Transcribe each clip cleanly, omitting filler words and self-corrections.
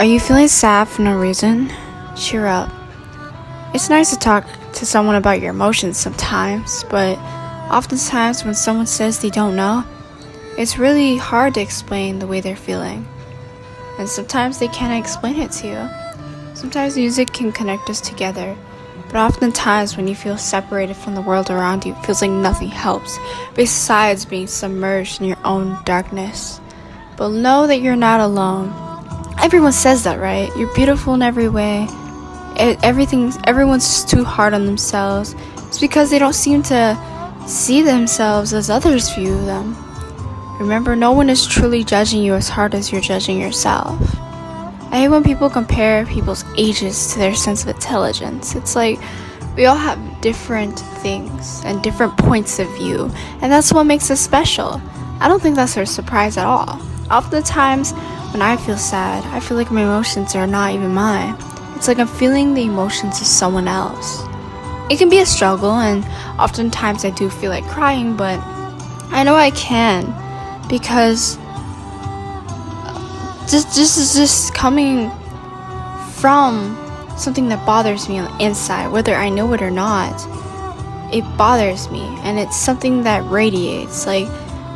Are you feeling sad for no reason? Cheer up. It's nice to talk to someone about your emotions sometimes, but oftentimes when someone says they don't know, it's really hard to explain the way they're feeling. And sometimes they can't explain it to you. Sometimes music can connect us together, but oftentimes when you feel separated from the world around you, it feels like nothing helps besides being submerged in your own darkness. But know that you're not alone. Everyone says that, right? You're beautiful in every way. Everyone's just too hard on themselves. It's because they don't seem to see themselves as others view them. Remember, no one is truly judging you as hard as you're judging yourself. I hate when people compare people's ages to their sense of intelligence. It's like we all have different things and different points of view, and that's what makes us special. I don't think that's a surprise at all. Oftentimes, when I feel sad, I feel like my emotions are not even mine. It's like I'm feeling the emotions of someone else. It can be a struggle, and oftentimes I do feel like crying, but I know I can because this is just coming from something that bothers me on the inside, whether I know it or not. It bothers me, and it's something that radiates. Like,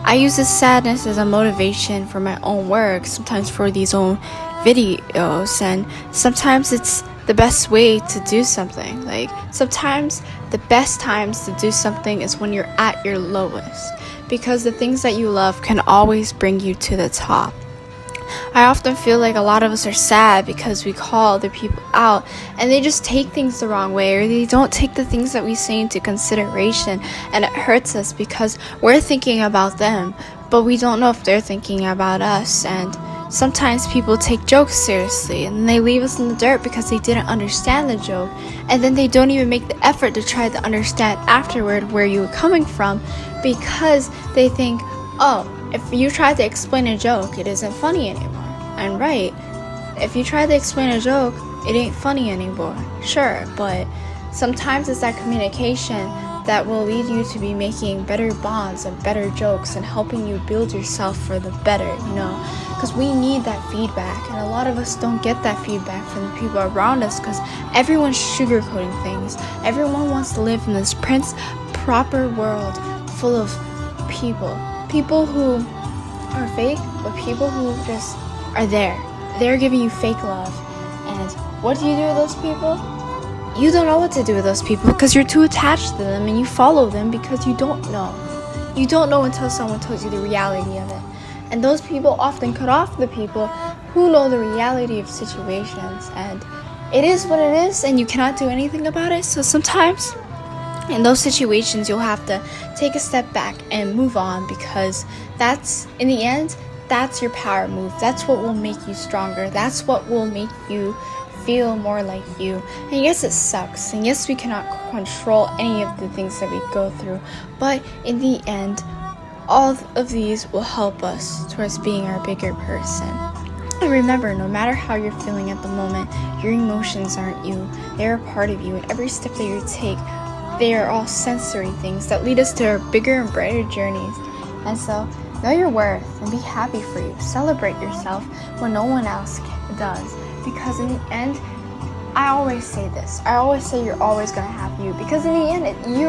I use this sadness as a motivation for my own work, sometimes for these own videos, and sometimes it's the best way to do something. Like, sometimes the best times to do something is when you're at your lowest, because the things that you love can always bring you to the top. I often feel like a lot of us are sad because we call other people out and they just take things the wrong way, or they don't take the things that we say into consideration, and it hurts us because we're thinking about them, but we don't know if they're thinking about us. And sometimes people take jokes seriously and they leave us in the dirt because they didn't understand the joke, and then they don't even make the effort to try to understand afterward where you were coming from, because they think, oh, if you try to explain a joke, it isn't funny anymore. And right, if you try to explain a joke, it ain't funny anymore. Sure, but sometimes it's that communication that will lead you to be making better bonds and better jokes and helping you build yourself for the better, because we need that feedback, and a lot of us don't get that feedback from the people around us because everyone's sugarcoating things. Everyone wants to live in this proper world full of people who are fake, but people who just are there. They're giving you fake love. And what do you do with those people? You don't know what to do with those people because you're too attached to them, and you follow them because you don't know. You don't know until someone tells you the reality of it. And those people often cut off the people who know the reality of situations. And it is what it is, and you cannot do anything about it. So sometimes in those situations, you'll have to take a step back and move on, because that's, in the end, that's your power move. That's what will make you stronger. That's what will make you feel more like you. And yes, it sucks. And yes, we cannot control any of the things that we go through. But in the end, all of these will help us towards being our bigger person. And remember, no matter how you're feeling at the moment, your emotions aren't you. They're a part of you. And every step that you take, they are all sensory things that lead us to our bigger and brighter journeys. And so, know your worth and be happy for you. Celebrate yourself when no one else does. Because in the end, I always say this. I always say you're always going to have you. Because in the end, you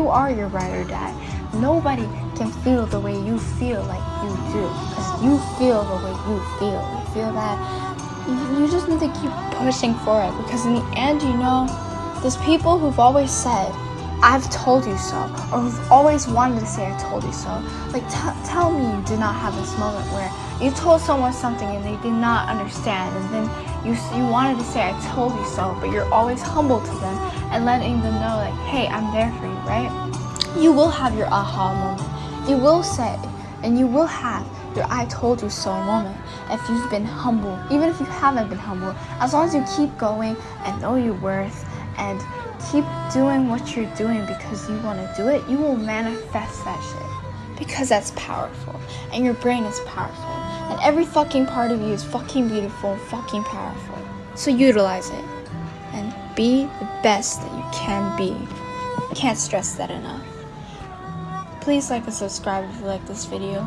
are your ride or die. Nobody can feel the way you feel like you do. Because you feel the way you feel. You feel that. You just need to keep pushing for it. Because in the end, there's people who've always said, I've told you so, or who've always wanted to say, I told you so. Like, tell me you did not have this moment where you told someone something and they did not understand, and then you wanted to say, I told you so, but you're always humble to them and letting them know, like, hey, I'm there for you, right? You will have your aha moment. You will say, and you will have your I told you so moment if you've been humble. Even if you haven't been humble, as long as you keep going and know your worth and keep doing what you're doing because you want to do it, you will manifest that shit. Because that's powerful. And your brain is powerful. And every fucking part of you is fucking beautiful and fucking powerful. So utilize it. And be the best that you can be. Can't stress that enough. Please like and subscribe if you like this video.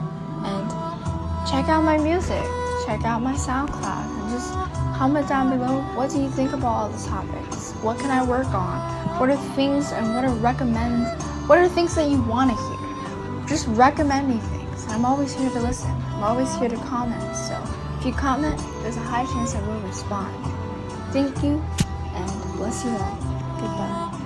And check out my music. Check out my SoundCloud. And just comment down below, what do you think about all the topics? What can I work on? What are things and what are things that you want to hear? Just recommend me things. I'm always here to listen. I'm always here to comment. So if you comment, there's a high chance I will respond. Thank you, and bless you all. Goodbye.